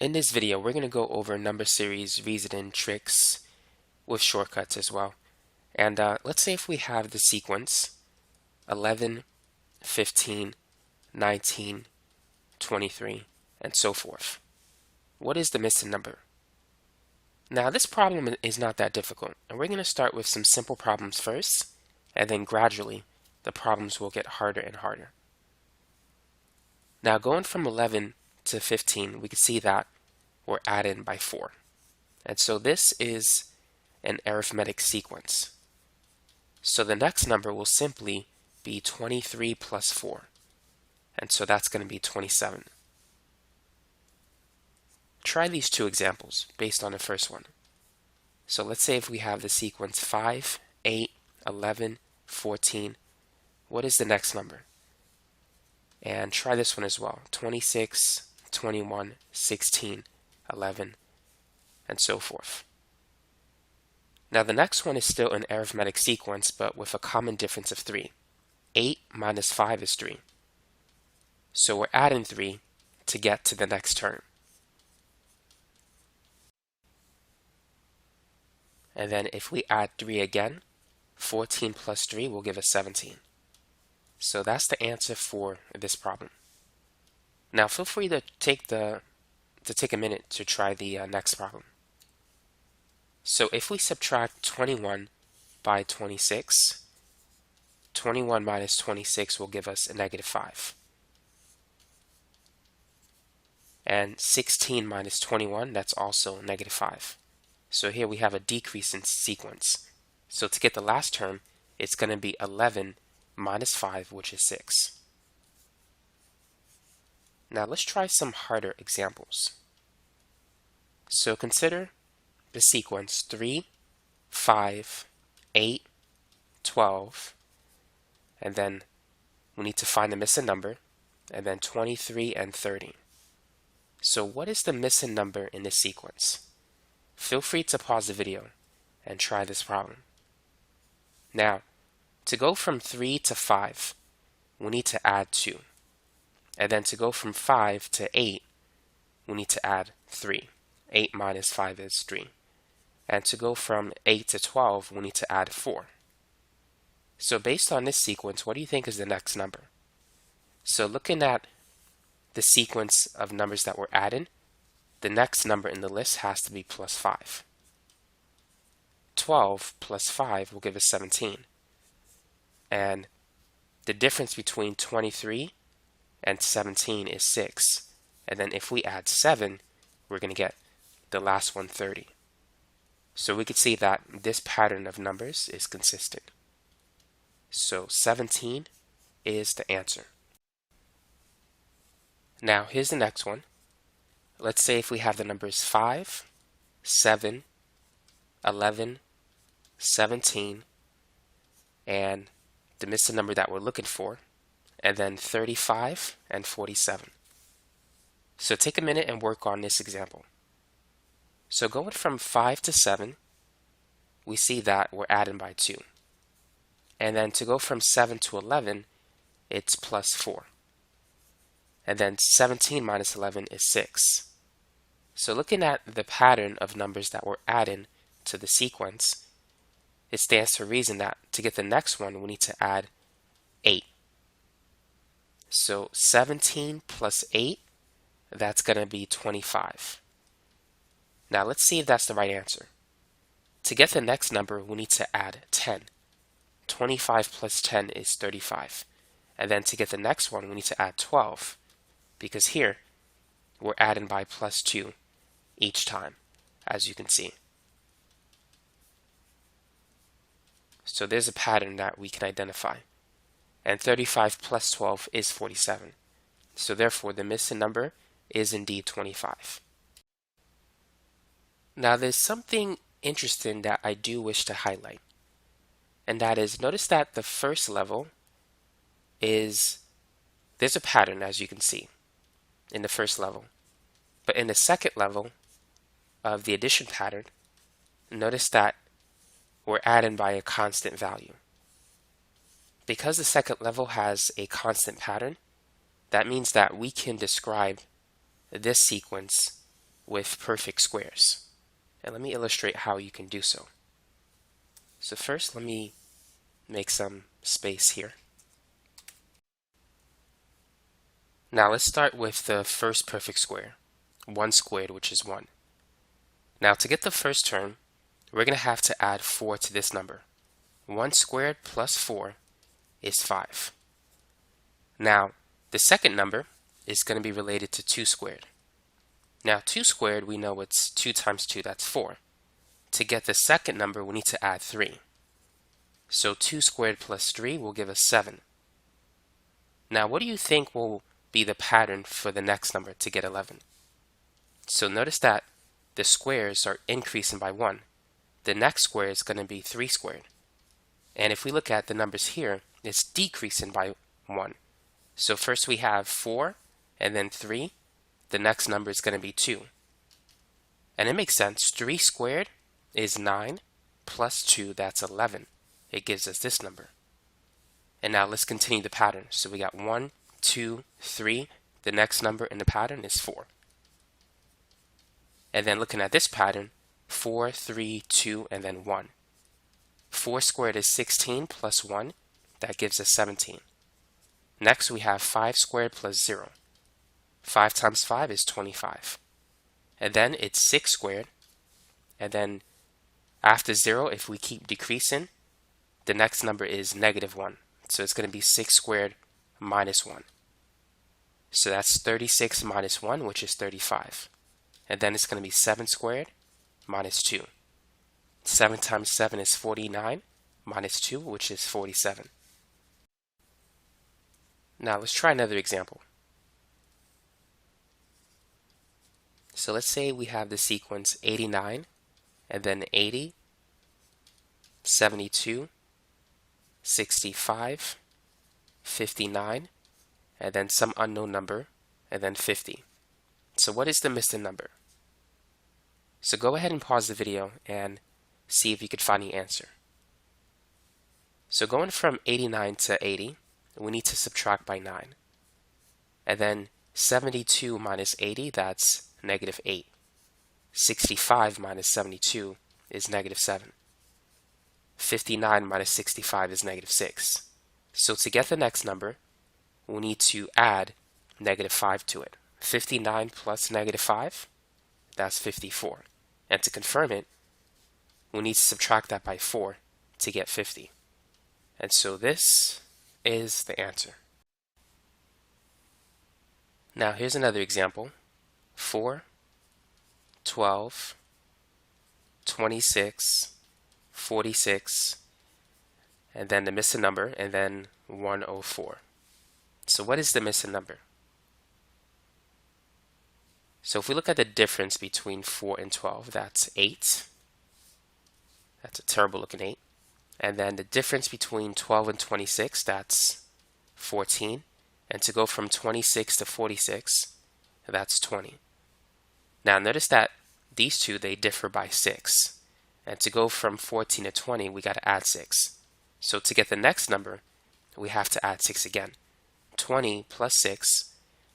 In this video, we're going to go over number series reasoning tricks with shortcuts as well. And let's say if we have the sequence 11, 15, 19, 23, and so forth. What is the missing number? Now, this problem is not that difficult, and we're going to start with some simple problems first, and then gradually the problems will get harder and harder. Now, going from 11 to 15, we can see that we're adding by 4. And so this is an arithmetic sequence. So the next number will simply be 23 plus 4. And so that's going to be 27. Try these two examples based on the first one. So let's say if we have the sequence 5, 8, 11, 14. What is the next number? And try this one as well. 26, 21, 16, 11, and so forth. Now the next one is still an arithmetic sequence, but with a common difference of 3. 8 minus 5 is 3. So we're adding 3 to get to the next term. And then if we add 3 again, 14 plus 3 will give us 17. So that's the answer for this problem. Now feel free to take a minute to try the next problem. So if we subtract 21 by 26, 21 minus 26 will give us a negative 5. And 16 minus 21, that's also negative 5. So here we have a decrease in sequence. So to get the last term, it's going to be 11 minus 5, which is 6. Now let's try some harder examples. So consider the sequence 3, 5, 8, 12, and then we need to find the missing number, and then 23 and 30. So what is the missing number in this sequence? Feel free to pause the video and try this problem. Now, to go from 3 to 5, we need to add 2. And then to go from 5 to 8, we need to add 3. 8 minus 5 is 3. And to go from 8 to 12, we need to add 4. So based on this sequence, what do you think is the next number? So looking at the sequence of numbers that we're adding, the next number in the list has to be plus 5. 12 plus 5 will give us 17. And the difference between 23 and 17 is 6. And then if we add 7, we're going to get the last one 30. So we could see that this pattern of numbers is consistent. So 17 is the answer. Now here's the next one. Let's say if we have the numbers 5, 7, 11, 17, and the missing number that we're looking for, and then 35 and 47. So take a minute and work on this example. So going from 5 to 7, we see that we're adding by 2. And then to go from 7 to 11, it's plus 4. And then 17 minus 11 is 6. So looking at the pattern of numbers that we're adding to the sequence, it stands to reason that to get the next one, we need to add 8. So 17 plus 8, that's going to be 25. Now let's see if that's the right answer. To get the next number, we need to add 10. 25 plus 10 is 35. And then to get the next one, we need to add 12. Because here, we're adding by plus 2 each time, as you can see. So there's a pattern that we can identify. And 35 plus 12 is 47. So therefore, the missing number is indeed 25. Now there's something interesting that I do wish to highlight. And that is, notice that the first level is, there's a pattern as you can see in the first level. But in the second level of the addition pattern, notice that we're adding by a constant value. Because the second level has a constant pattern, that means that we can describe this sequence with perfect squares. And let me illustrate how you can do so. So first, let me make some space here. Now let's start with the first perfect square, 1 squared, which is 1. Now to get the first term, we're going to have to add 4 to this number. 1 squared plus 4 is 5. Now, the second number is going to be related to 2 squared. Now, 2 squared, we know it's 2 times 2, that's 4. To get the second number, we need to add 3. So 2 squared plus 3 will give us 7. Now, what do you think will be the pattern for the next number to get 11? So notice that the squares are increasing by 1. The next square is going to be 3 squared. And if we look at the numbers here, it's decreasing by 1. So first we have 4 and then 3. The next number is going to be 2. And it makes sense. 3 squared is 9 plus 2, that's 11. It gives us this number. And now let's continue the pattern. So we got 1, 2, 3. The next number in the pattern is 4. And then looking at this pattern, 4, 3, 2, and then 1. 4 squared is 16 plus 1. That gives us 17. Next we have 5 squared plus 0. 5 times 5 is 25. And then it's 6 squared. And then after 0, if we keep decreasing, the next number is negative 1. So it's going to be 6 squared minus 1. So that's 36 minus 1, which is 35. And then it's going to be 7 squared minus 2. 7 times 7 is 49 minus 2, which is 47. Now let's try another example. So let's say we have the sequence 89, and then 80, 72, 65, 59, and then some unknown number, and then 50. So what is the missing number? So go ahead and pause the video and see if you could find the answer. So going from 89 to 80, we need to subtract by 9. And then 72 minus 80, that's negative 8. 65 minus 72 is negative 7. 59 minus 65 is negative 6. So to get the next number, we need to add negative 5 to it. 59 plus negative 5, that's 54. And to confirm it, we need to subtract that by 4 to get 50. And so this is the answer. Now here's another example. 4, 12, 26, 46, and then the missing number, and then 104. So what is the missing number? So if we look at the difference between 4 and 12, that's 8. That's a terrible looking 8. And then the difference between 12 and 26, that's 14. And to go from 26 to 46, that's 20. Now notice that these two, they differ by 6. And to go from 14 to 20, we got to add 6. So to get the next number, we have to add 6 again. 20 plus 6,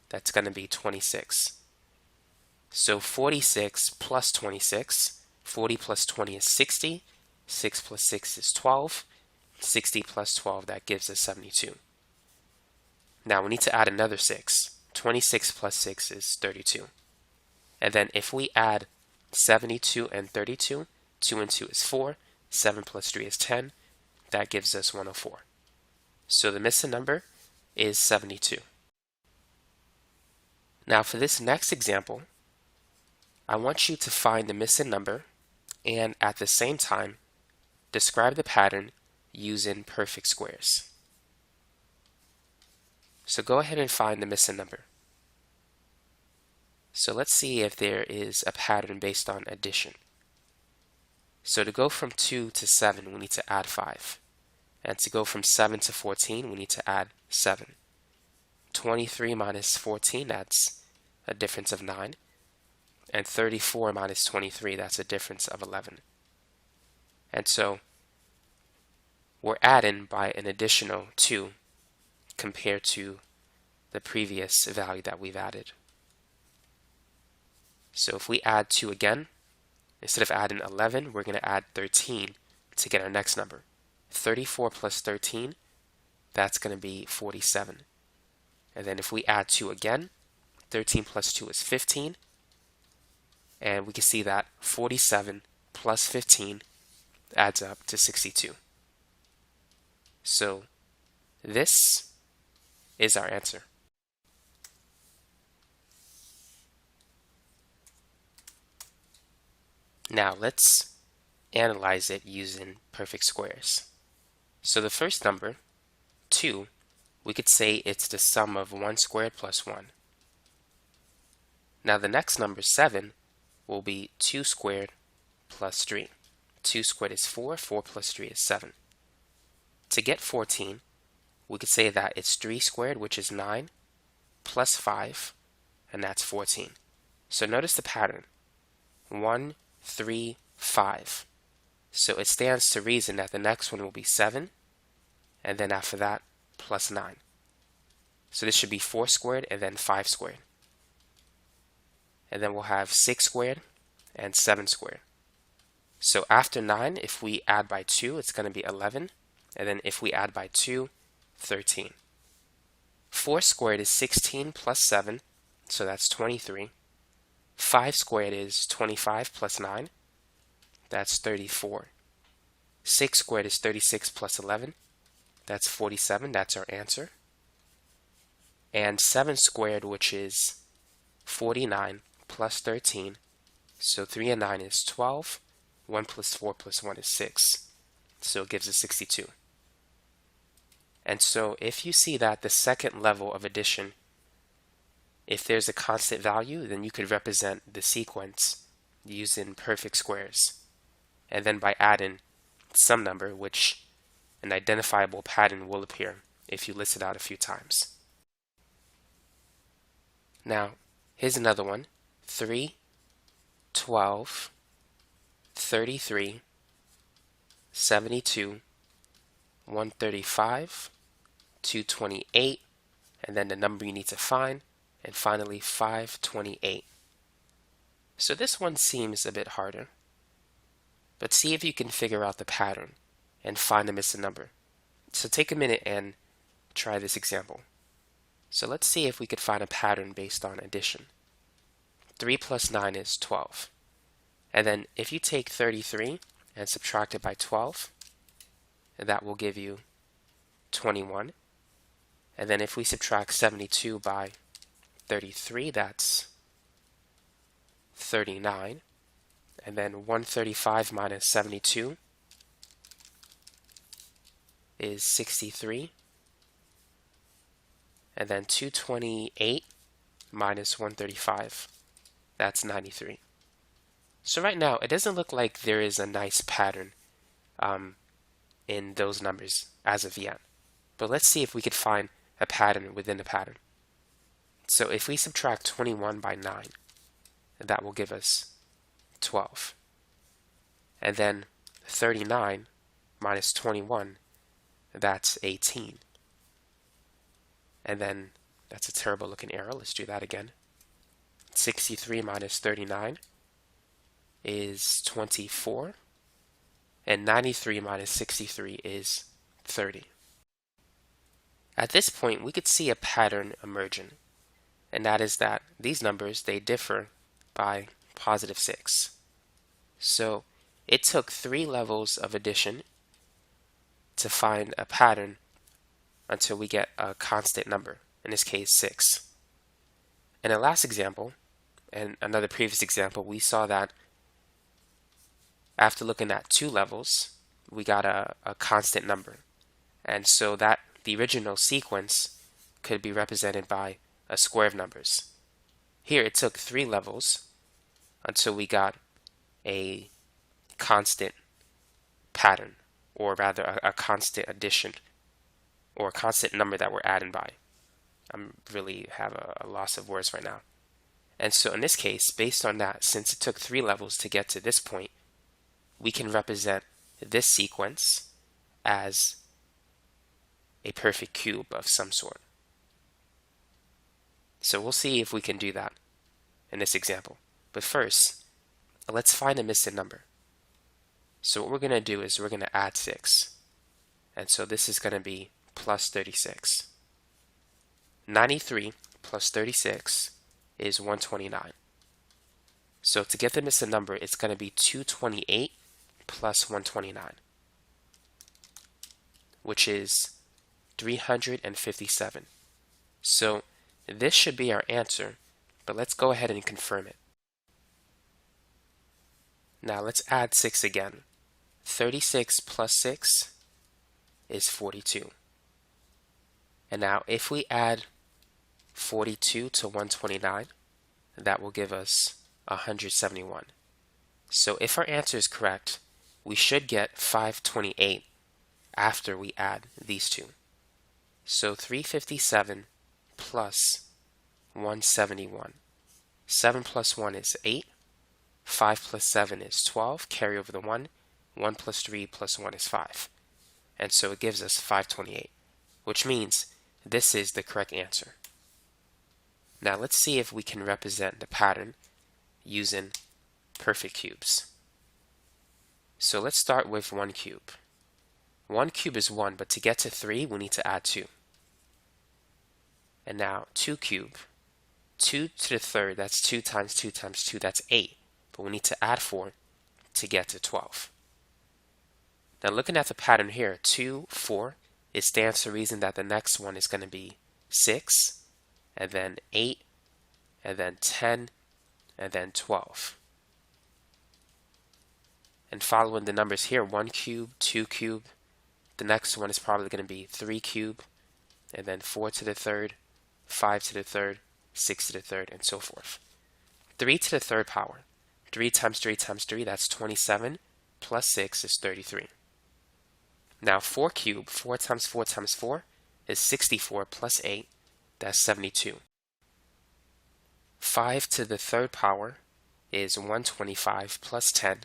that's going to be 26. So 46 plus 26, 40 plus 20 is 60, 6 plus 6 is 12, 60 plus 12, that gives us 72. Now we need to add another 6. 26 plus 6 is 32. And then if we add 72 and 32, 2 and 2 is 4, 7 plus 3 is 10, that gives us 104. So the missing number is 72. Now for this next example, I want you to find the missing number and at the same time describe the pattern using perfect squares. So go ahead and find the missing number. So let's see if there is a pattern based on addition. So to go from 2 to 7, we need to add 5. And to go from 7 to 14, we need to add 7. 23 minus 14, that's a difference of 9. And 34 minus 23, that's a difference of 11. And so we're adding by an additional 2 compared to the previous value that we've added. So if we add 2 again, instead of adding 11, we're going to add 13 to get our next number. 34 plus 13, that's going to be 47. And then if we add 2 again, 13 plus 2 is 15. And we can see that 47 plus 15 adds up to 62. So this is our answer. Now let's analyze it using perfect squares. So the first number, 2, we could say it's the sum of 1 squared plus 1. Now the next number, 7, will be 2 squared plus 3. 2 squared is 4, 4 plus 3 is 7. To get 14, we could say that it's 3 squared, which is 9, plus 5, and that's 14. So notice the pattern, 1, 3, 5. So it stands to reason that the next one will be 7, and then after that, plus 9. So this should be 4 squared and then 5 squared. And then we'll have 6 squared and 7 squared. So after 9, if we add by 2, it's going to be 11. And then if we add by 2, 13. 4 squared is 16 plus 7, so that's 23. 5 squared is 25 plus 9, that's 34. 6 squared is 36 plus 11, that's 47, that's our answer. And 7 squared, which is 49 plus 13, so 3 and 9 is 12. 1 plus 4 plus 1 is 6, so it gives us 62. And so if you see that the second level of addition, if there's a constant value, then you could represent the sequence using perfect squares. And then by adding some number, which an identifiable pattern will appear if you list it out a few times. Now, here's another one. 3, 12, 33, 72, 135, 228, and then the number you need to find, and finally 528. So this one seems a bit harder, but see if you can figure out the pattern and find the missing number. So take a minute and try this example. So let's see if we could find a pattern based on addition. 3 plus 9 is 12. And then if you take 33 and subtract it by 12, that will give you 21. And then if we subtract 72 by 33, that's 39. And then 135 minus 72 is 63. And then 228 minus 135, that's 93. So right now, it doesn't look like there is a nice pattern in those numbers as of yet. But let's see if we could find a pattern within a pattern. So if we subtract 21 by 9, that will give us 12. And then 39 minus 21, that's 18. And then that's a terrible looking arrow. Let's do that again. 63 minus 39 is 24. And 93 minus 63 is 30. At this point, we could see a pattern emerging. And that is that these numbers, they differ by positive 6. So it took 3 levels of addition to find a pattern until we get a constant number, in this case 6. In the last example, and another previous example, we saw that after looking at 2 levels, we got a constant number. And so that the original sequence could be represented by a square of numbers. Here it took 3 levels until we got a constant pattern, or rather a constant addition, or a constant number that we're adding by. I'm really have a loss of words right now. And so in this case, based on that, since it took 3 levels to get to this point, we can represent this sequence as a perfect cube of some sort. So we'll see if we can do that in this example. But first, let's find a missing number. So what we're going to do is we're going to add 6. And so this is going to be plus 36. 93 plus 36 is 129. So to get the missing number, it's going to be 228 plus 129, which is 357. So this should be our answer, but let's go ahead and confirm it. Now let's add 6 again. 36 plus 6 is 42. And now if we add 42 to 129, that will give us 171. So if our answer is correct, we should get 528 after we add these two. So 357 plus 171. 7 plus 1 is 8. 5 plus 7 is 12. Carry over the 1. 1 plus 3 plus 1 is 5. And so it gives us 528, which means this is the correct answer. Now let's see if we can represent the pattern using perfect cubes. So let's start with 1 cube. 1 cube is 1, but to get to 3, we need to add 2. And now 2 cube. 2 to the third, that's 2 times 2 times 2, that's 8. But we need to add 4 to get to 12. Now looking at the pattern here, 2, 4, it stands to reason that the next one is going to be 6, and then 8, and then 10, and then 12. And following the numbers here, 1 cube, 2 cube, the next one is probably going to be 3 cube, and then 4 to the third, 5 to the third, 6 to the third, and so forth. 3 to the third power. 3 times 3 times 3, that's 27, plus 6 is 33. Now 4 cube, 4 times 4 times 4 is 64, plus 8, that's 72. 5 to the third power is 125 plus 10,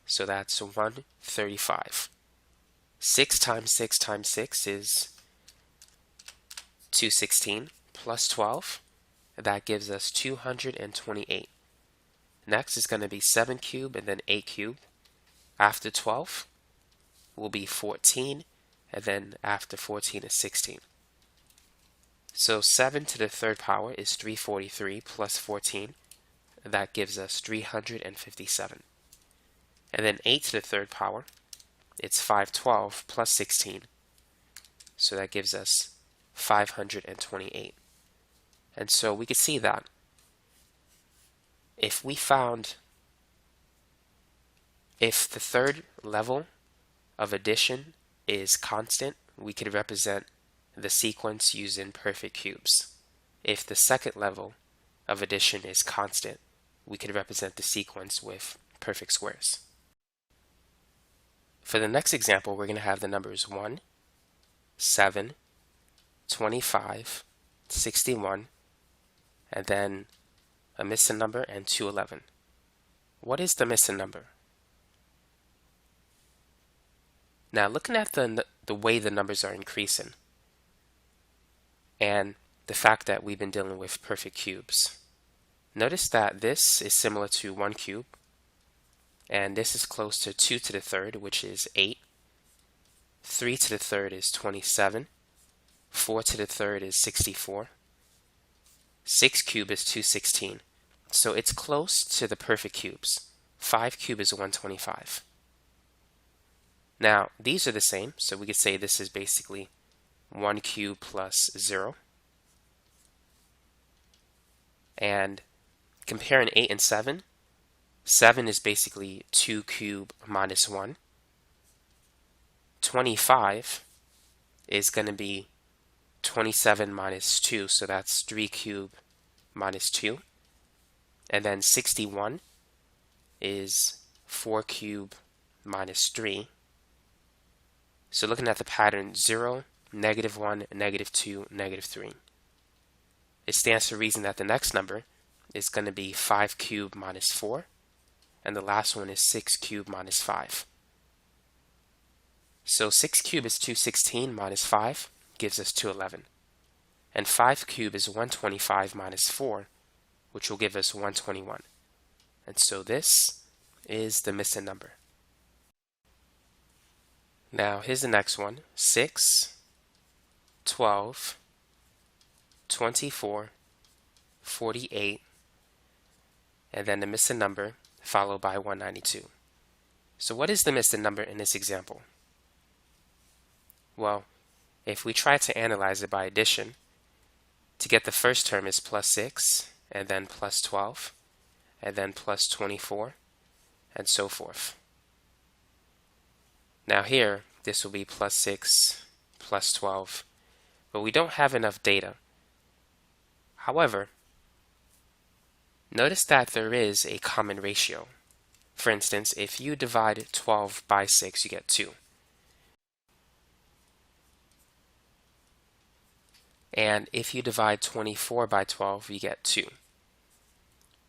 so that's 135. 6 times 6 times 6 is 216 plus 12. That gives us 228. Next is going to be 7 cube and then 8 cube. After 12 will be 14, and then after 14 is 16. So 7 to the third power is 343 plus 14. That gives us 357. And then 8 to the third power, it's 512 plus 16. So that gives us 528. And so we could see that if the third level of addition is constant, we could represent the sequence using perfect cubes. If the second level of addition is constant, we could represent the sequence with perfect squares. For the next example, we're going to have the numbers 1, 7, 25, 61, and then a missing number and 211. What is the missing number? Now looking at the way the numbers are increasing and the fact that we've been dealing with perfect cubes, notice that this is similar to 1 cube, and this is close to 2 to the third, which is 8. 3 to the third is 27. 4 to the third is 64. 6 cube is 216. So it's close to the perfect cubes. 5 cube is 125. Now, these are the same, so we could say this is basically 1 cube plus 0. And comparing 8 and 7, 7 is basically 2 cube minus 1. 25 is going to be 27 minus 2, so that's 3 cube minus 2. And then 61 is 4 cube minus 3. So looking at the pattern, 0, -1, -2, -3. It stands to reason that the next number is going to be 5 cube minus 4, and the last one is 6 cube minus 5. So 6 cube is 216 minus 5 gives us 211. And 5 cube is 125 minus 4, which will give us 121. And so this is the missing number. Now here's the next one. 6, 12, 24, 48, and then the missing number followed by 192. So what is the missing number in this example? Well, if we try to analyze it by addition, to get the first term is plus 6, and then plus 12, and then plus 24, and so forth. Now here, this will be plus 6, plus 12, but we don't have enough data. However, notice that there is a common ratio. For instance, if you divide 12 by 6, you get 2. And if you divide 24 by 12, you get 2.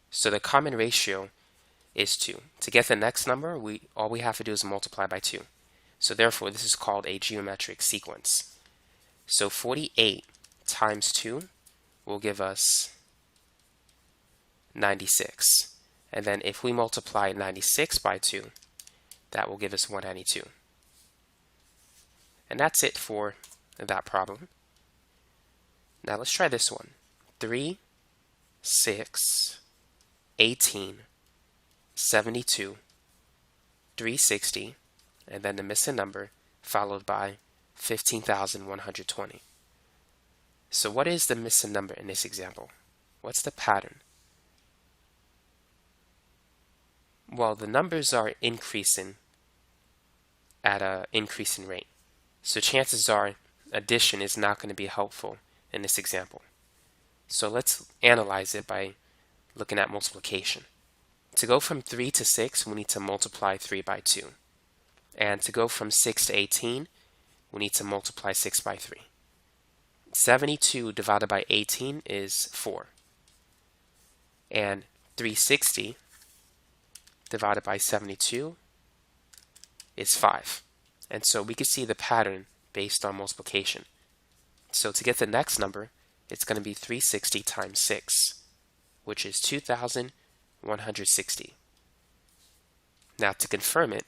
So the common ratio is 2. To get the next number, all we have to do is multiply by 2. So therefore, this is called a geometric sequence. So 48 times 2 will give us 96. And then if we multiply 96 by 2, that will give us 192. And that's it for that problem. Now let's try this one. 3, 6, 18, 72, 360, and then the missing number followed by 15,120. So what is the missing number in this example? What's the pattern? Well, the numbers are increasing at an increasing rate. So chances are addition is not going to be helpful in this example. So let's analyze it by looking at multiplication. To go from 3 to 6, we need to multiply 3 by 2. And to go from 6 to 18, we need to multiply 6 by 3. 72 divided by 18 is 4. And 360 divided by 72 is 5. And so we can see the pattern based on multiplication. So to get the next number, it's going to be 360 times 6, which is 2,160. Now to confirm it,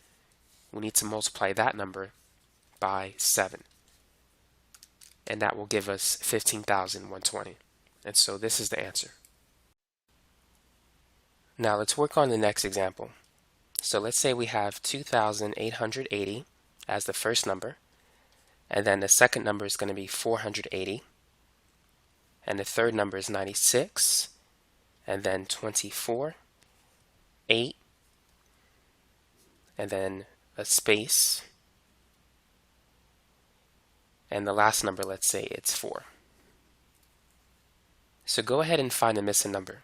we need to multiply that number by 7. And that will give us 15,120. And so this is the answer. Now let's work on the next example. So let's say we have 2,880 as the first number, and then the second number is going to be 480, and the third number is 96, and then 24, 8, and then a space, and the last number, let's say it's 4. So go ahead and find the missing number.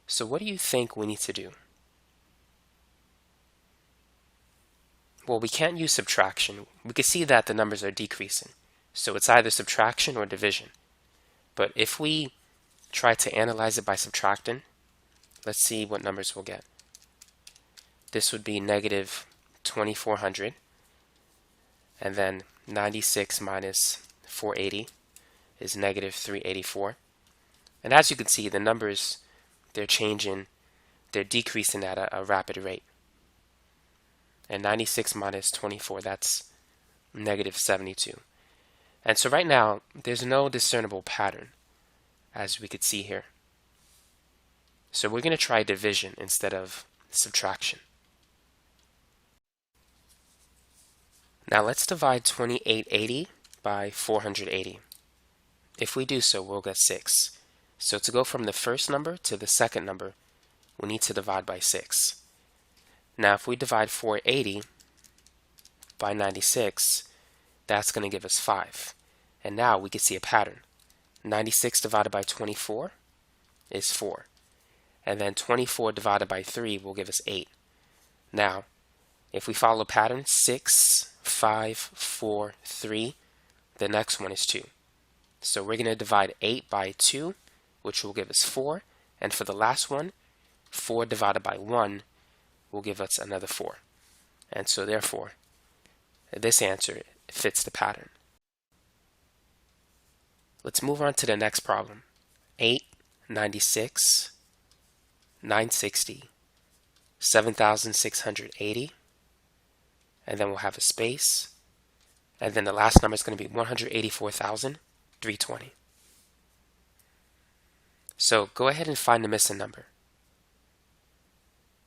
So what do you think we need to do? Well, we can't use subtraction. We can see that the numbers are decreasing. So it's either subtraction or division. But if we try to analyze it by subtracting, let's see what numbers we'll get. This would be negative 2,400. And then 96 minus 480 is negative 384. And as you can see, the numbers, they're decreasing at a rapid rate. And 96 minus 24, that's negative 72. And so right now, there's no discernible pattern, as we could see here. So we're going to try division instead of subtraction. Now let's divide 2880 by 480. If we do so, we'll get 6. So to go from the first number to the second number, we need to divide by 6. Now if we divide 480 by 96, that's going to give us 5. And now we can see a pattern. 96 divided by 24 is 4. And then 24 divided by 3 will give us 8. Now, if we follow pattern 6, 5, 4, 3, the next one is 2. So we're going to divide 8 by 2, which will give us 4. And for the last one, 4 divided by 1 will give us another 4. And so therefore, this answer fits the pattern. Let's move on to the next problem. 8, 96, 960, 7,680, and then we'll have a space, and then the last number is going to be 184,320. So go ahead and find the missing number.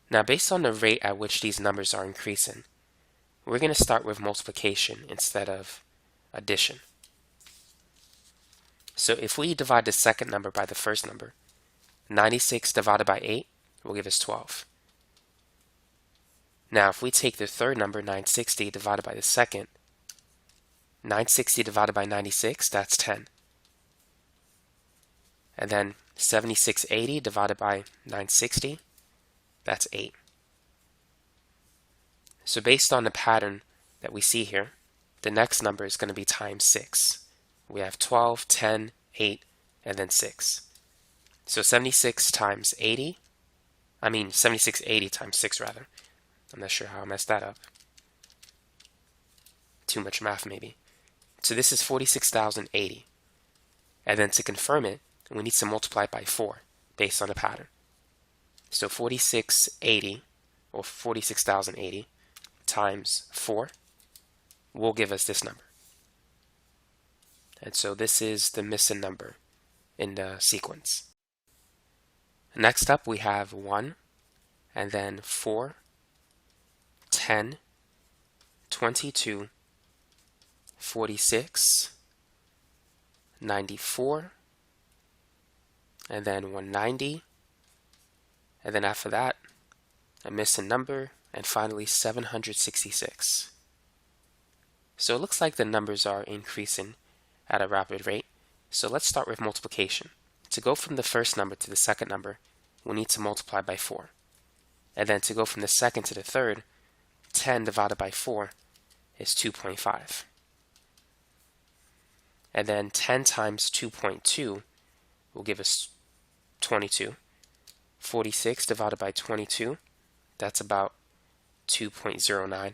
Now, based on the rate at which these numbers are increasing, we're going to start with multiplication instead of addition. So if we divide the second number by the first number, 96 divided by 8 will give us 12. Now, if we take the third number, 960, divided by the second, 960 divided by 96, that's 10. And then 7680 divided by 960, that's 8. So based on the pattern that we see here, the next number is going to be times 6. We have 12, 10, 8, and then 6. So 7680 times 6 rather. I'm not sure how I messed that up. Too much math maybe. So this is 46,080. And then to confirm it, we need to multiply it by 4 based on the pattern. So 4680 or 46,080 times 4 will give us this number. And so this is the missing number in the sequence. Next up we have 1, and then 4, 10, 22, 46, 94, and then 190, and then after that a missing number, and finally 766. So it looks like the numbers are increasing at a rapid rate. So let's start with multiplication. To go from the first number to the second number, we need to multiply by 4. And then to go from the second to the third, 10 divided by 4 is 2.5. And then 10 times 2.2 will give us 22. 46 divided by 22, that's about 2.09.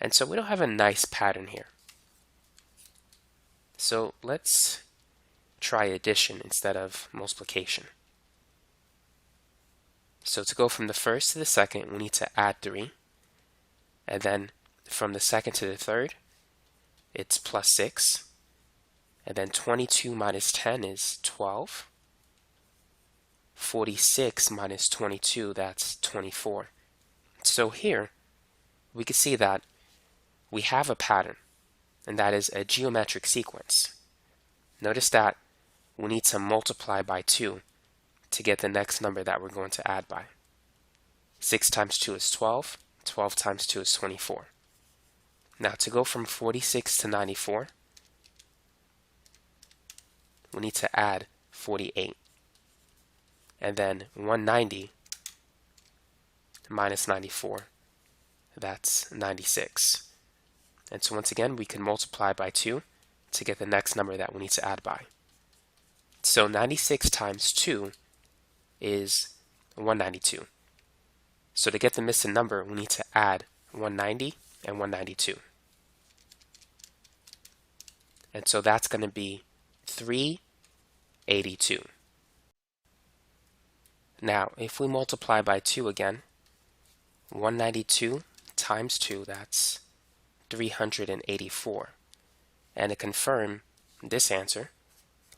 And so we don't have a nice pattern here. So let's try addition instead of multiplication. So to go from the first to the second, we need to add 3. And then from the second to the third, it's plus 6. And then 22 minus 10 is 12. 46 minus 22, that's 24. So here, we can see that we have a pattern, and that is a geometric sequence. Notice that we need to multiply by 2 to get the next number that we're going to add by. 6 times 2 is 12. 12 times 2 is 24. Now to go from 46 to 94, we need to add 48. And then 190 minus 94, that's 96. And so once again, we can multiply by 2 to get the next number that we need to add by. So 96 times 2 is 192. So to get the missing number, we need to add 190 and 192. And so that's going to be 382. Now, if we multiply by 2 again, 192 times 2, that's 384. And to confirm this answer,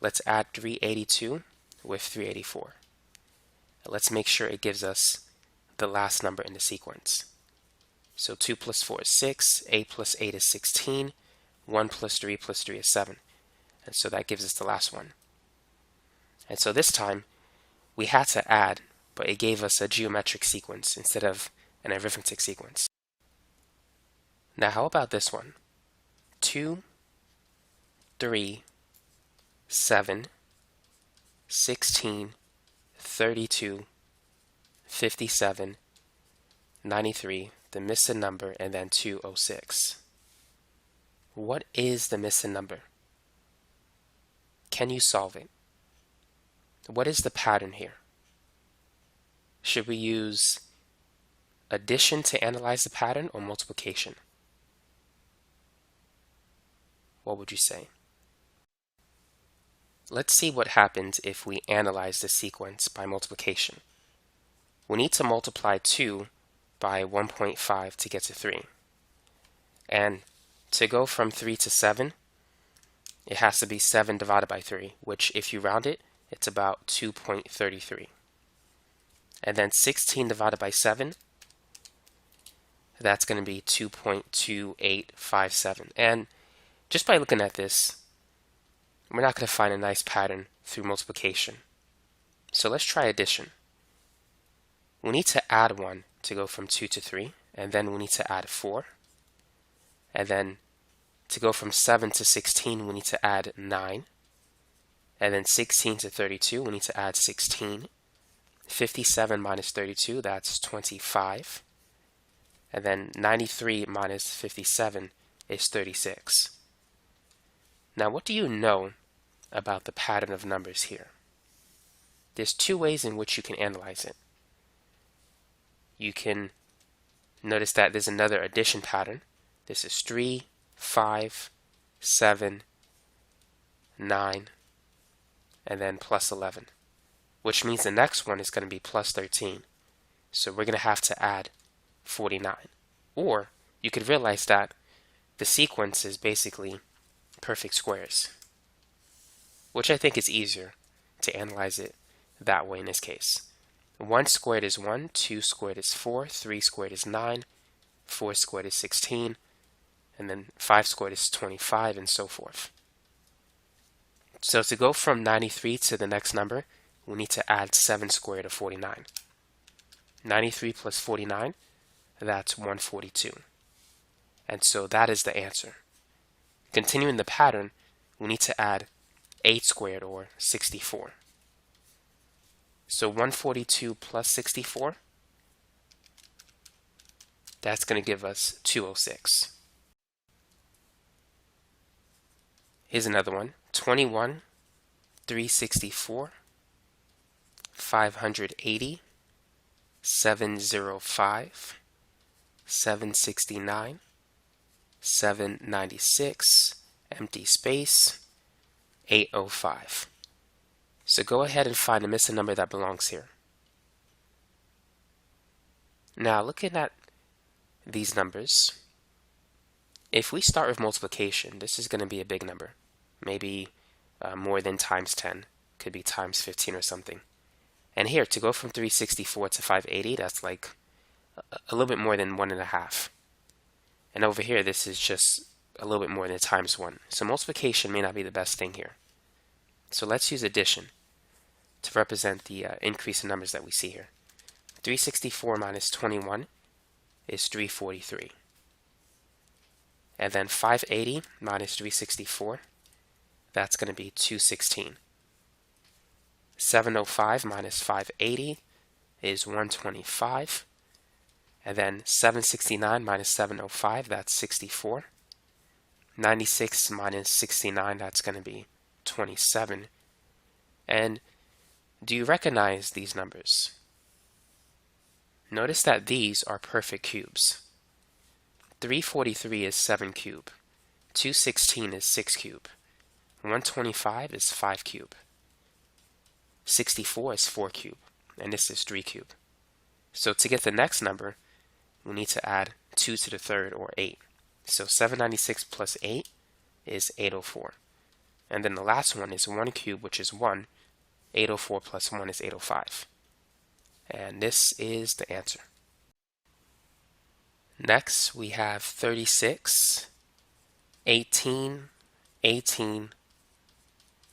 let's add 382 with 384. Let's make sure it gives us the last number in the sequence. So 2 plus 4 is 6, 8 plus 8 is 16, 1 plus 3 plus 3 is 7. And so that gives us the last one. And so this time, we had to add, but it gave us a geometric sequence instead of an arithmetic sequence. Now how about this one? 2, 3, 7, 16, 32, 57, 93, the missing number, and then 206. What is the missing number? Can you solve it? What is the pattern here? Should we use addition to analyze the pattern or multiplication? What would you say? let's see what happens if we analyze the sequence by multiplication. We need to multiply 2 by 1.5 to get to 3. And to go from 3 to 7, it has to be 7 divided by 3, which if you round it, it's about 2.33. And then 16 divided by 7, that's going to be 2.2857. And just by looking at this, we're not going to find a nice pattern through multiplication. So let's try addition. We need to add 1 to go from 2 to 3, and then we need to add 4. And then to go from 7 to 16, we need to add 9. And then 16 to 32, we need to add 16. 57 minus 32, that's 25. And then 93 minus 57 is 36. Now, what do you know about the pattern of numbers here? There's two ways in which you can analyze it. You can notice that there's another addition pattern. This is 3, 5, 7, 9, and then plus 11, which means the next one is going to be plus 13. So we're going to have to add 49. Or you could realize that the sequence is basically perfect squares, which I think is easier to analyze it that way in this case. 1 squared is 1, 2 squared is 4, 3 squared is 9, 4 squared is 16, and then 5 squared is 25, and so forth. So to go from 93 to the next number, we need to add 7 squared of 49. 93 plus 49, that's 142. And so that is the answer. Continuing the pattern, we need to add 8 squared, or 64. So 142 plus 64, that's going to give us 206. Here's another one. 21, 364, 580, 705, 769, 796, empty space, 805. So go ahead and find the missing number that belongs here. Now looking at these numbers, if we start with multiplication, this is going to be a big number. Maybe more than times 10. Could be times 15 or something. And here, to go from 364 to 580, that's like a little bit more than 1.5. And over here, this is just a little bit more than times 1. So multiplication may not be the best thing here. So let's use addition to represent the increase in numbers that we see here. 364 minus 21 is 343. And then 580 minus 364, that's going to be 216. 705 minus 580 is 125. And then 769 minus 705, that's 64. 96 minus 69, that's going to be 27. And do you recognize these numbers? Notice that these are perfect cubes. 343 is 7 cube. 216 is 6 cube. 125 is 5 cube. 64 is 4 cube. And this is 3 cube. So to get the next number, we need to add 2 to the third, or 8. So 796 plus 8 is 804. And then the last one is 1 cube, which is 1. 804 plus 1 is 805. And this is the answer. Next, we have 36, 18, 18,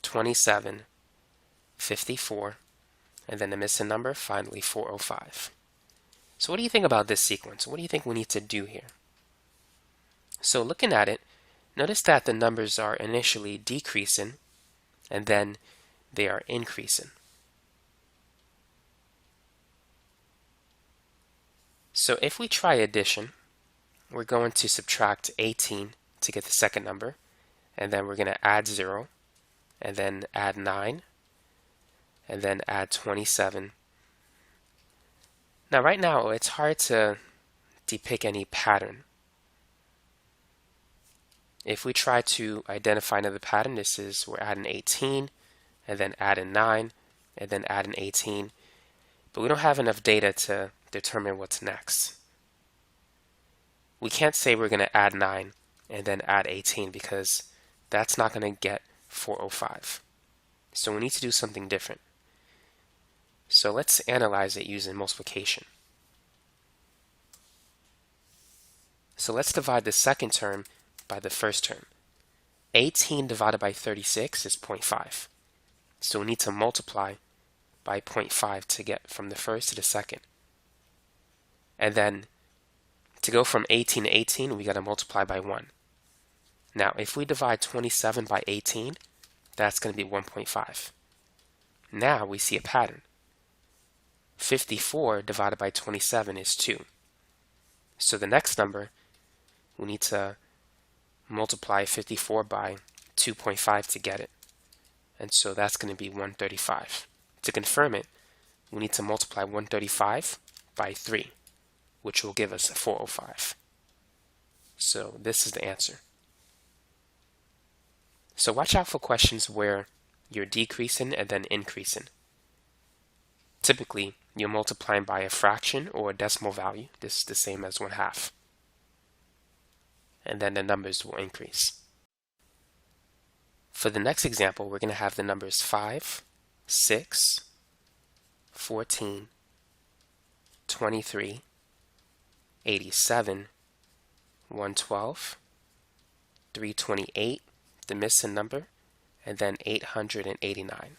27, 54, and then the missing number, finally 405. So what do you think about this sequence? What do you think we need to do here? So looking at it, notice that the numbers are initially decreasing, and then they are increasing. So if we try addition, we're going to subtract 18 to get the second number, and then we're going to add 0, and then add 9, and then add 27. Now right now it's hard to depict any pattern. If we try to identify another pattern, this is we're adding 18, and then add in 9, and then add in 18. But we don't have enough data to determine what's next. We can't say we're going to add 9 and then add 18 because that's not going to get 405. So we need to do something different. So let's analyze it using multiplication. So let's divide the second term by the first term. 18 divided by 36 is 0.5. So we need to multiply by 0.5 to get from the first to the second. And then to go from 18 to 18, we got to multiply by 1. Now, if we divide 27 by 18, that's going to be 1.5. Now we see a pattern. 54 divided by 27 is 2. So the next number, we need to multiply 54 by 2.5 to get it. And so that's going to be 135. To confirm it, we need to multiply 135 by 3, which will give us 405. So this is the answer. So watch out for questions where you're decreasing and then increasing. Typically, you're multiplying by a fraction or a decimal value. This is the same as 1/2. And then the numbers will increase. For the next example, we're going to have the numbers 5, 6, 14, 23, 87, 112, 328, the missing number, and then 889.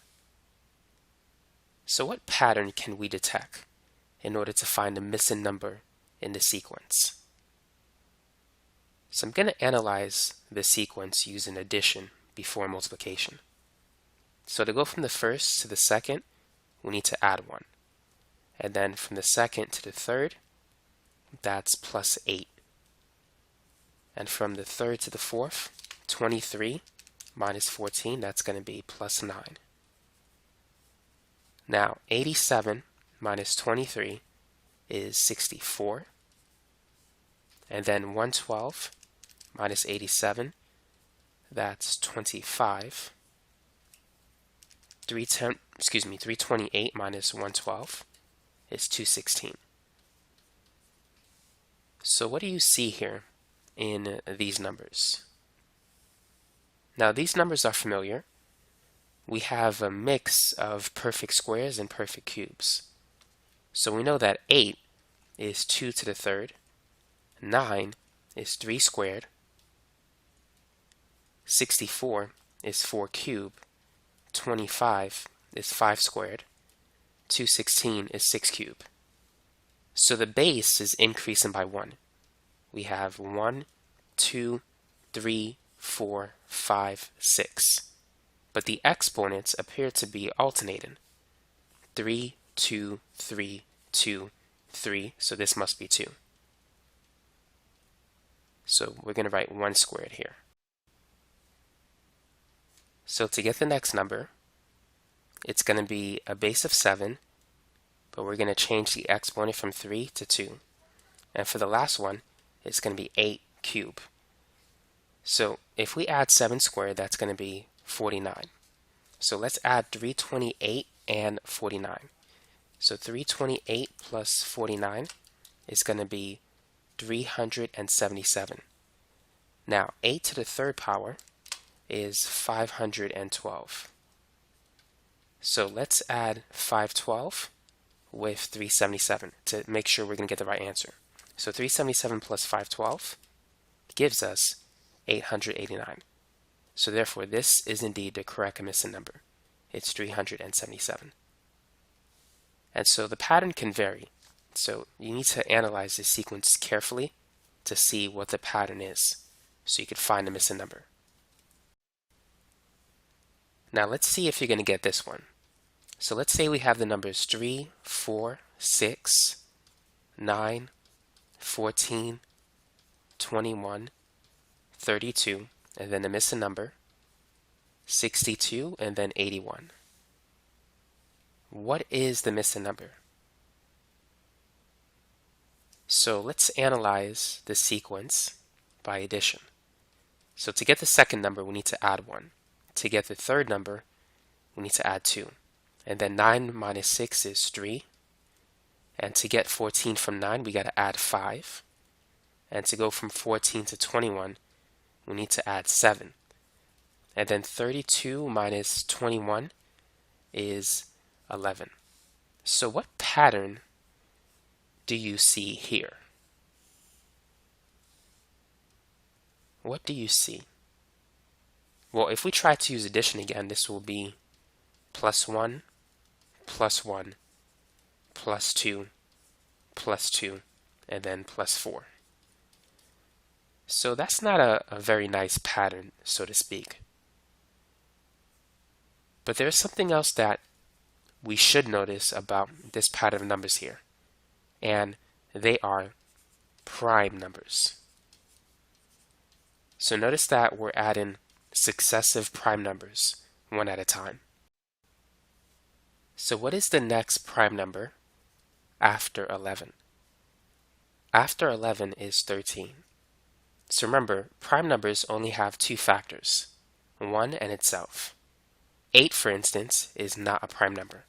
So what pattern can we detect in order to find the missing number in the sequence? So I'm going to analyze the sequence using addition before multiplication. So to go from the first to the second, we need to add 1. And then from the second to the third, that's plus 8. And from the third to the fourth, 23 minus 14, that's going to be plus 9. Now, 87 minus 23 is 64. And then 112 minus 87, that's 25. 328 minus 112 is 216. So what do you see here in these numbers? Now these numbers are familiar. We have a mix of perfect squares and perfect cubes. So we know that 8 is 2 to the third, 9 is 3 squared, 64 is 4 cubed, 25 is 5 squared, 216 is 6 cubed. So the base is increasing by 1. We have 1, 2, 3, 4, 5, 6. But the exponents appear to be alternating. 3, 2, 3, 2, 3. So this must be 2. So we're going to write 1 squared here. So to get the next number, it's going to be a base of 7, but we're going to change the exponent from 3 to 2. And for the last one, it's going to be 8 cubed. So if we add 7 squared, that's going to be 49. So let's add 328 and 49. So 328 plus 49 is going to be 377. Now 8 to the third power is 512. So let's add 512 with 377 to make sure we're going to get the right answer. So 377 plus 512 gives us 889. So therefore this is indeed the correct missing number. It's 377. And so the pattern can vary. So you need to analyze this sequence carefully to see what the pattern is so you can find the missing number. Now let's see if you're going to get this one. So let's say we have the numbers 3, 4, 6, 9, 14, 21, 32, and then the missing number, 62, and then 81. What is the missing number? So let's analyze the sequence by addition. So to get the second number, we need to add 1. To get the third number, we need to add 2. And then 9 minus 6 is 3. And to get 14 from 9, we got to add 5. And to go from 14 to 21, we need to add 7. And then 32 minus 21 is 11. So what pattern do you see here? What do you see? Well, if we try to use addition again, this will be plus 1, plus 1, plus 2, plus 2, and then plus 4. So that's not a very nice pattern, so to speak. But there's something else that we should notice about this pattern of numbers here, and they are prime numbers. So notice that we're adding successive prime numbers one at a time. So what is the next prime number after 11? After 11 is 13. So remember, prime numbers only have 2 factors, 1 and itself. 8, for instance, is not a prime number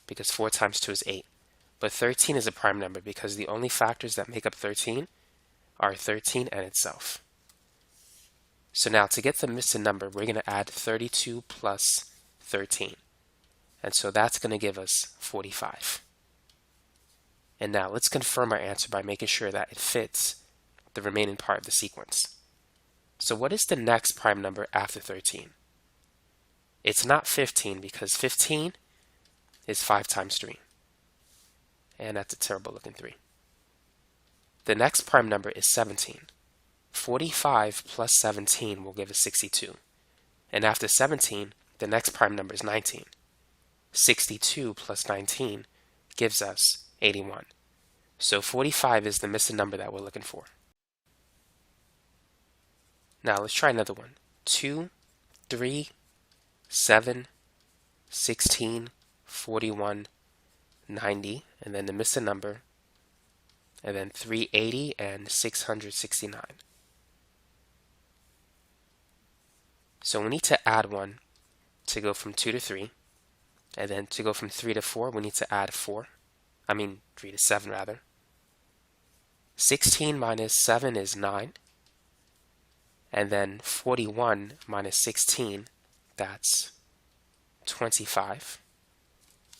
because 4 times 2 is 8. But 13 is a prime number because the only factors that make up 13 are 13 and itself. So now to get the missing number, we're going to add 32 plus 13. And so that's going to give us 45. And now let's confirm our answer by making sure that it fits the remaining part of the sequence. So what is the next prime number after 13? It's not 15 because 15 is 5 times 3. And that's a terrible looking 3. The next prime number is 17. 45 plus 17 will give us 62. And after 17, the next prime number is 19. 62 plus 19 gives us 81. So 45 is the missing number that we're looking for. Now let's try another one. 2, 3, 7, 16, 41, 90, and then the missing number, and then 380 and 669. So we need to add 1 to go from 2 to 3, and then to go from 3 to 4, we need to add 3 to 7 rather. 16 minus 7 is 9, and then 41 minus 16, that's 25.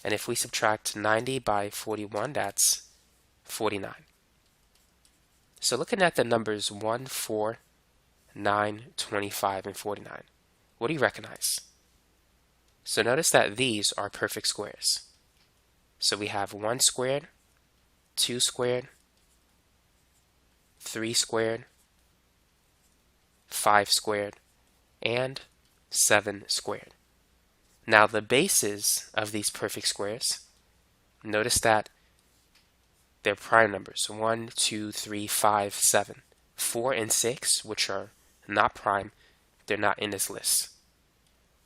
And if we subtract 90 by 41, that's 49. So looking at the numbers 1, 4, 9, 25, and 49, what do you recognize? So notice that these are perfect squares. So we have 1 squared, 2 squared, 3 squared, 5 squared, and 7 squared. Now the bases of these perfect squares, notice that they're prime numbers, 1, 2, 3, 5, 7. 4 and 6, which are not prime, they're not in this list.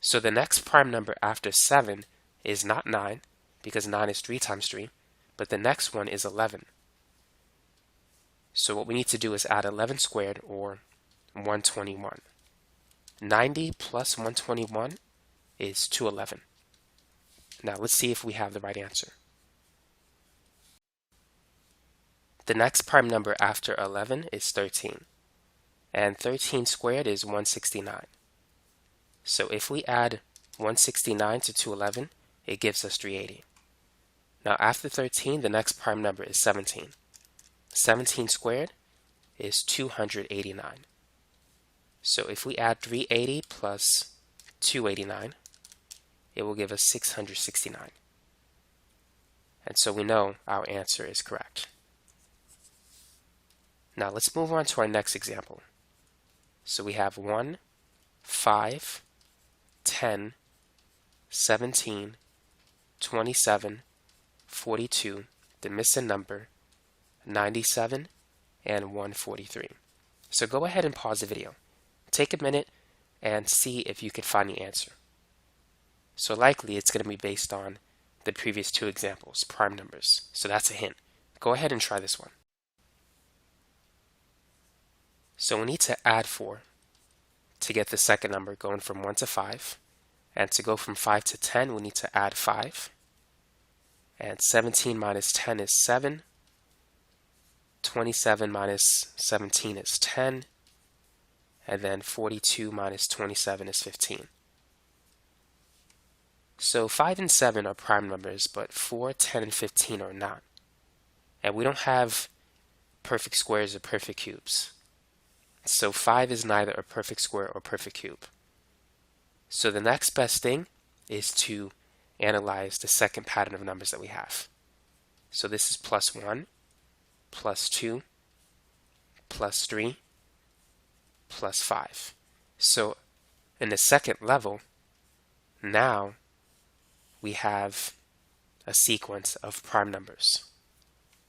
So the next prime number after 7 is not 9, because 9 is 3 times 3, but the next one is 11. So what we need to do is add 11 squared, or 121. 90 plus 121 is 211. Now let's see if we have the right answer. The next prime number after 11 is 13. And 13 squared is 169. So if we add 169 to 211, it gives us 380. Now after 13, the next prime number is 17. 17 squared is 289. So if we add 380 plus 289, it will give us 669. And so we know our answer is correct. Now let's move on to our next example. So we have 1, 5, 10, 17, 27, 42, the missing number, 97, and 143. So go ahead and pause the video. Take a minute and see if you can find the answer. So likely it's going to be based on the previous 2 examples, prime numbers. So that's a hint. Go ahead and try this one. So we need to add 4 to get the second number going from 1 to 5, And to go from 5 to 10, we need to add 5. And 17 minus 10 is 7. 27 minus 17 is 10. And then 42 minus 27 is 15. So 5 and 7 are prime numbers, but 4, 10, and 15 are not. And we don't have perfect squares or perfect cubes. So 5 is neither a perfect square or perfect cube. So the next best thing is to analyze the second pattern of numbers that we have. So this is plus 1, plus 2, plus 3, plus 5. So in the second level, now we have a sequence of prime numbers.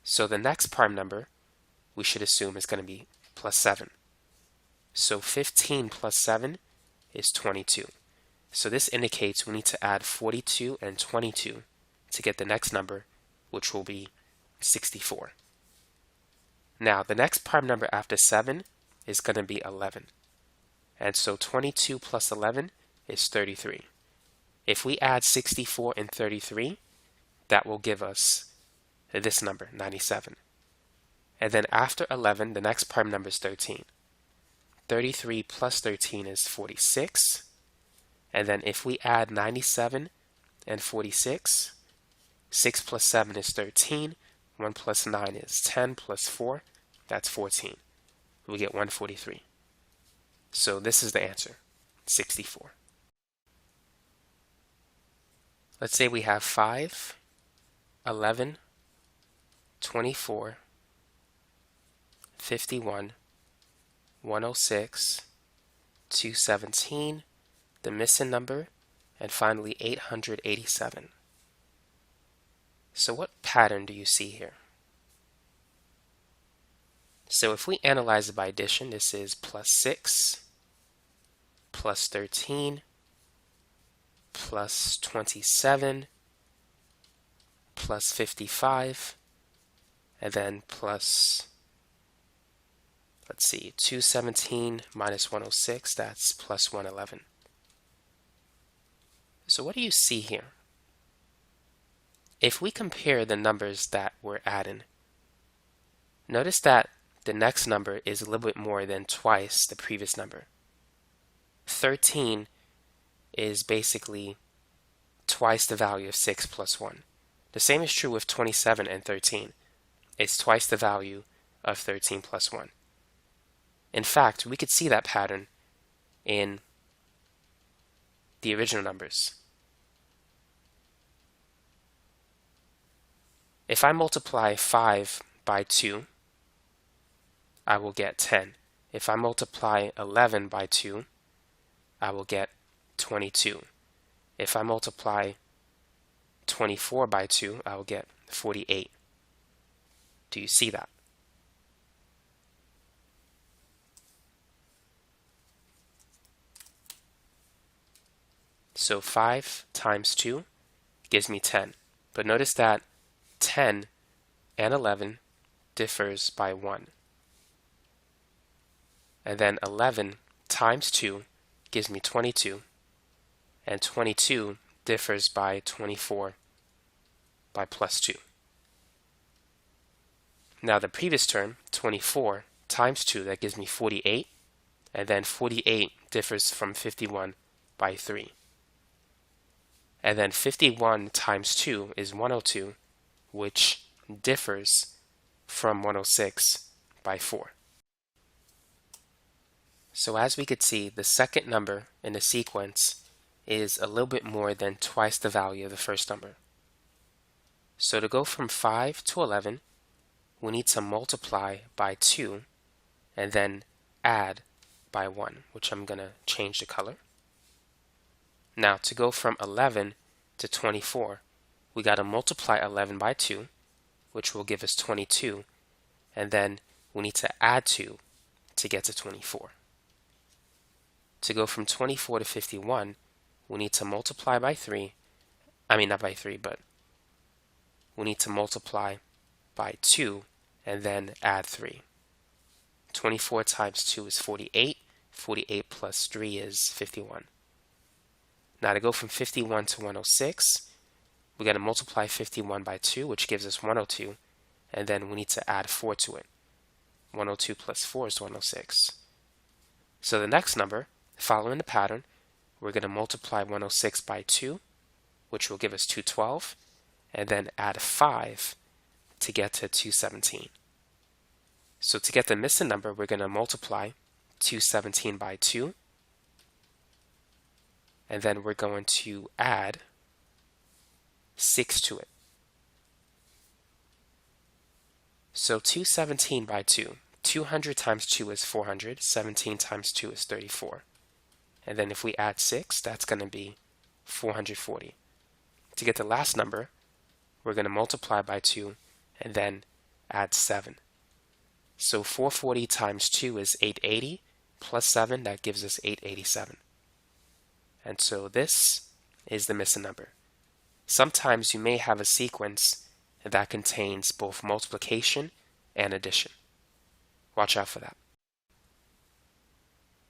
So the next prime number we should assume is going to be plus 7. So 15 plus 7 is 22. So this indicates we need to add 42 and 22 to get the next number, which will be 64. Now, the next prime number after 7 is going to be 11. And so 22 plus 11 is 33. If we add 64 and 33, that will give us this number, 97. And then after 11, the next prime number is 13. 33 plus 13 is 46. And then if we add 97 and 46, 6 plus 7 is 13, 1 plus 9 is 10, plus 4, that's 14. We get 143. So this is the answer, 64. Let's say we have 5, 11, 24, 51, 106, 217, the missing number, and finally 887. So what pattern do you see here? So if we analyze it by addition, this is plus 6, plus 13, plus 27, plus 55, and then plus, let's see, 217 minus 106, that's plus 111. So what do you see here? If we compare the numbers that we're adding, notice that the next number is a little bit more than twice the previous number. 13 is basically twice the value of 6 plus 1. The same is true with 27 and 13. It's twice the value of 13 plus 1. In fact, we could see that pattern in the original numbers. If I multiply 5 by 2, I will get 10. If I multiply 11 by 2, I will get 22. If I multiply 24 by 2, I will get 48. Do you see that? So 5 times 2 gives me 10. But notice that 10 and 11 differs by 1. And then 11 times 2 gives me 22. And 22 differs by 24 by plus 2. Now the previous term, 24 times 2, that gives me 48. And then 48 differs from 51 by 3. And then 51 times 2 is 102, which differs from 106 by 4. So as we could see, the second number in the sequence is a little bit more than twice the value of the first number. So to go from 5 to 11, we need to multiply by 2 and then add by 1, which I'm going to change the color. Now to go from 11 to 24, we got to multiply 11 by 2, which will give us 22, and then we need to add 2 to get to 24. To go from 24 to 51, we need to multiply by 3, not by 3, but we need to multiply by 2 and then add 3. 24 times 2 is 48. 48 plus 3 is 51. Now to go from 51 to 106, we're going to multiply 51 by 2, which gives us 102, and then we need to add 4 to it. 102 plus 4 is 106. So the next number, following the pattern, we're going to multiply 106 by 2, which will give us 212, and then add 5 to get to 217. So to get the missing number, we're going to multiply 217 by 2, and then we're going to add 6 to it. So 217 by 2. 200 times 2 is 400. 17 times 2 is 34. And then if we add 6, that's going to be 440. To get the last number, we're going to multiply by 2 and then add 7. So 440 times 2 is 880, plus 7, that gives us 887. And so this is the missing number. Sometimes you may have a sequence that contains both multiplication and addition. Watch out for that.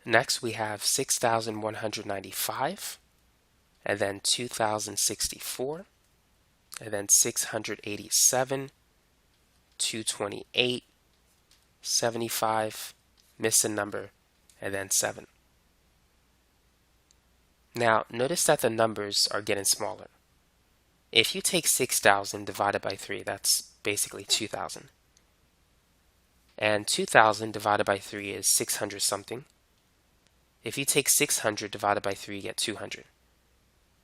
Next, we have 6,195, and then 2,064, and then 687, 228, 75, missing number, and then 7. Now, notice that the numbers are getting smaller. If you take 6,000 divided by 3, that's basically 2,000. And 2,000 divided by 3 is 600 something. If you take 600 divided by 3, you get 200.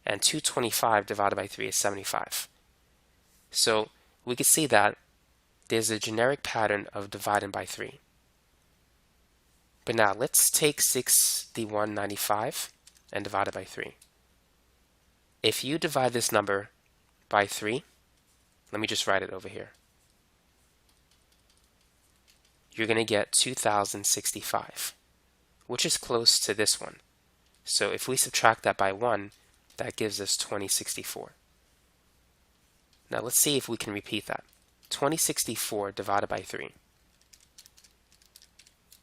And 225 divided by 3 is 75. So we can see that there's a generic pattern of dividing by 3. But now let's take 6195 and divide it by 3. If you divide this number by 3, let me just write it over here. You're going to get 2,065, which is close to this one. So if we subtract that by 1, that gives us 2064. Now let's see if we can repeat that. 2064 divided by 3.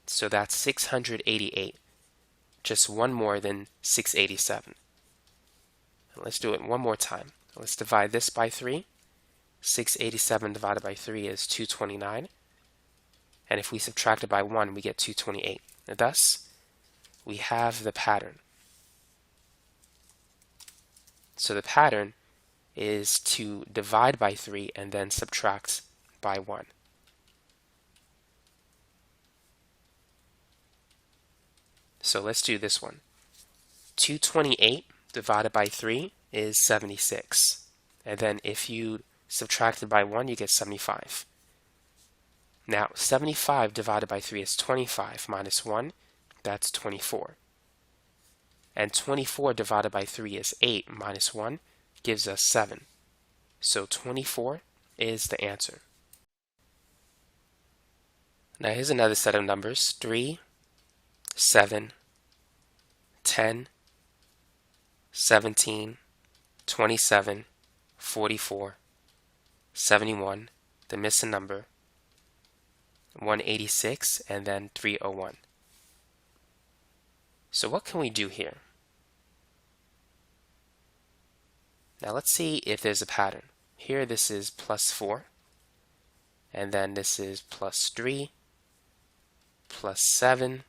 So that's 688, just one more than 687. And let's do it one more time. Let's divide this by 3. 687 divided by 3 is 229. And if we subtract it by 1, we get 228. And thus, we have the pattern. So the pattern is to divide by 3 and then subtract by 1. So let's do this one. 228 divided by 3 is 76. And then if you subtract it by 1, you get 75. Now, 75 divided by 3 is 25 minus 1, that's 24. And 24 divided by 3 is 8 minus 1, gives us 7. So 24 is the answer. Now here's another set of numbers: 3, 7, 10, 17, 27, 44, 71, the missing number, 186, and then 301. So what can we do here? Now let's see if there's a pattern. Here this is plus 4, and then this is plus 3, plus 7,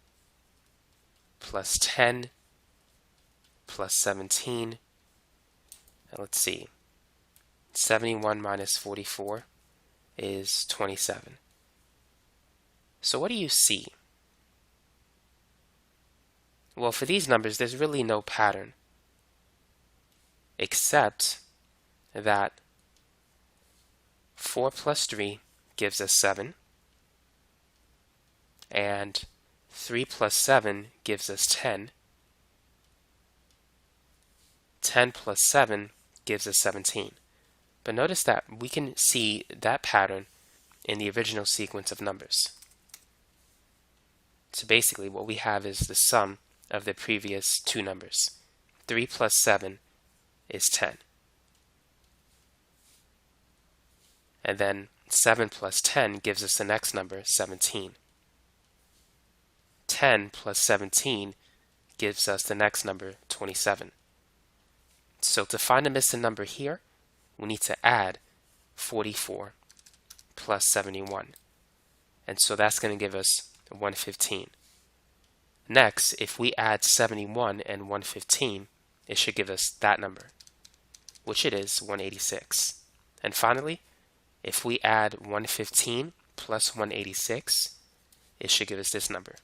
plus 10, plus 17. And let's see. 71 minus 44 is 27. So what do you see? Well, for these numbers, there's really no pattern, except that 4 plus 3 gives us 7, and 3 plus 7 gives us 10, 10 plus 7 gives us 17. But notice that we can see that pattern in the original sequence of numbers. So basically what we have is the sum of the previous two numbers. 3 plus 7 is 10. And then 7 plus 10 gives us the next number, 17. 10 plus 17 gives us the next number, 27. So to find the missing number here, we need to add 44 plus 71. And so that's going to give us 115. Next, if we add 71 and 115, it should give us that number, which it is 186. And finally, if we add 115 plus 186, it should give us this number.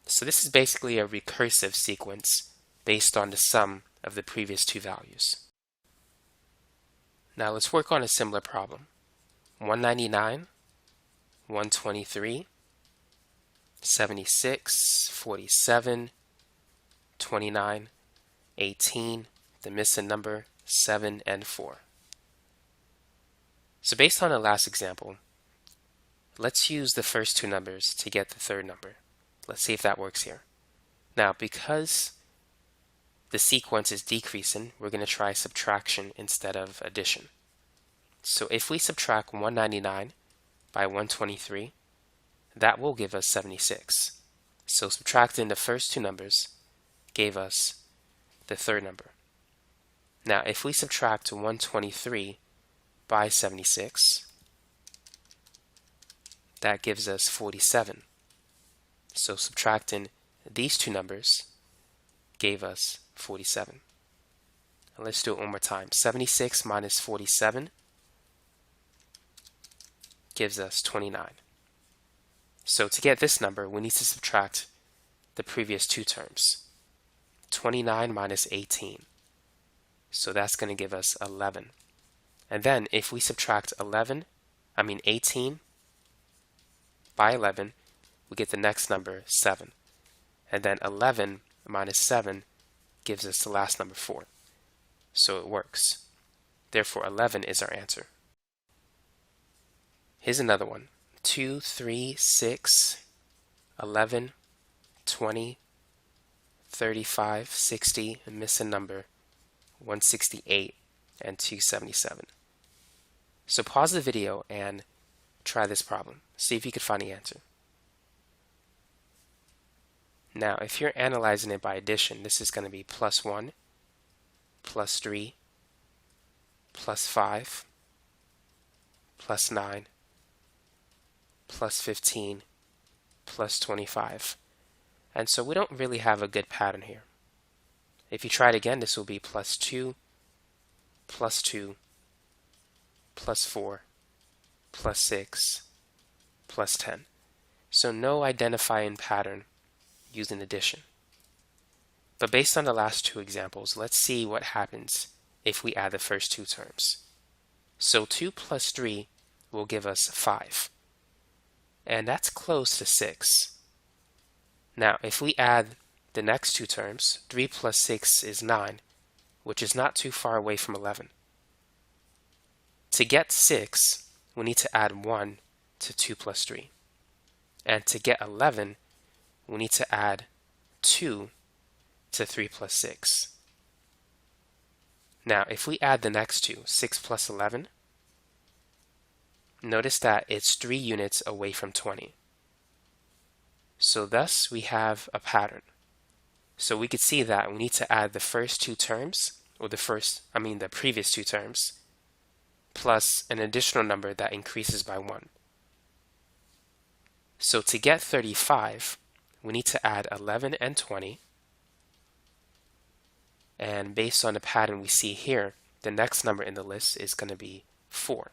So this is basically a recursive sequence based on the sum of the previous two values. Now let's work on a similar problem. 199, 123, 76, 47, 29, 18, the missing number 7 and 4. So based on the last example, let's use the first two numbers to get the third number. Let's see if that works here. Now, because the sequence is decreasing, we're going to try subtraction instead of addition. So if we subtract 199 by 123, that will give us 76. So subtracting the first two numbers gave us the third number. Now, if we subtract 123 by 76, that gives us 47. So subtracting these two numbers gave us 47. And let's do it one more time. 76 minus 47 gives us 29. So to get this number, we need to subtract the previous two terms. 29 minus 18. So that's going to give us 11. And then if we subtract 18 by 11, we get the next number, 7. And then 11 minus 7 gives us the last number, 4. So it works. Therefore, 11 is our answer. Here's another one. 2, 3, 6, 11, 20, 35, 60, and missing number 168 and 277. So pause the video and try this problem. See if you could find the answer. Now, if you're analyzing it by addition, this is going to be plus 1, plus 3, plus 5, plus 9, plus 15, plus 25. And so we don't really have a good pattern here. If you try it again, this will be plus 2, plus 2, plus 4, plus 6, plus 10. So no identifying pattern using addition. But based on the last two examples, let's see what happens if we add the first two terms. So 2 plus 3 will give us 5. And that's close to 6. Now, if we add the next two terms, 3 plus 6 is 9, which is not too far away from 11. To get 6, we need to add 1 to 2 plus 3. And to get 11, we need to add 2 to 3 plus 6. Now, if we add the next two, 6 plus 11, notice that it's 3 units away from 20. So thus, we have a pattern. So we could see that we need to add the first two terms, or the previous two terms, plus an additional number that increases by 1. So to get 35, we need to add 11 and 20. And based on the pattern we see here, the next number in the list is going to be 4.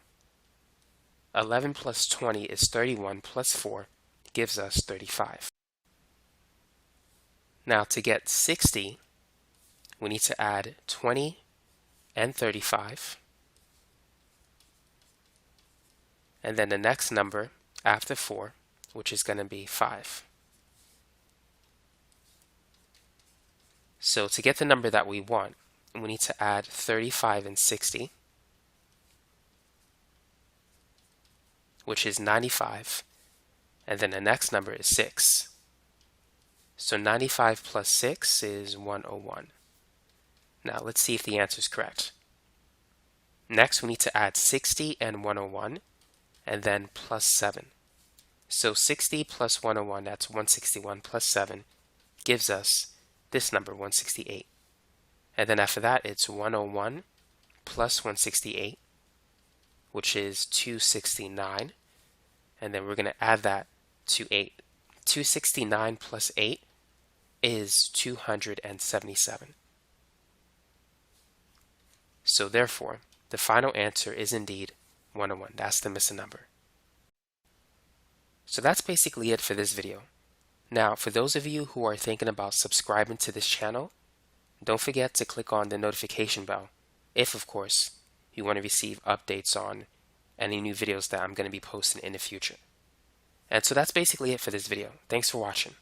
11 plus 20 is 31 plus 4 gives us 35. Now to get 60, we need to add 20 and 35. And then the next number after 4, which is going to be 5. So to get the number that we want, we need to add 35 and 60, which is 95. And then the next number is 6. So 95 plus 6 is 101. Now let's see if the answer is correct. Next, we need to add 60 and 101, and then plus 7. So 60 plus 101, that's 161 plus 7, gives us this number, 168. And then after that, it's 101 plus 168, which is 269. And then we're going to add that to 8. 269 plus 8 is 277. So therefore, the final answer is indeed 101. That's the missing number. So that's basically it for this video. Now, for those of you who are thinking about subscribing to this channel, don't forget to click on the notification bell if, of course, you want to receive updates on any new videos that I'm going to be posting in the future. And so that's basically it for this video. Thanks for watching.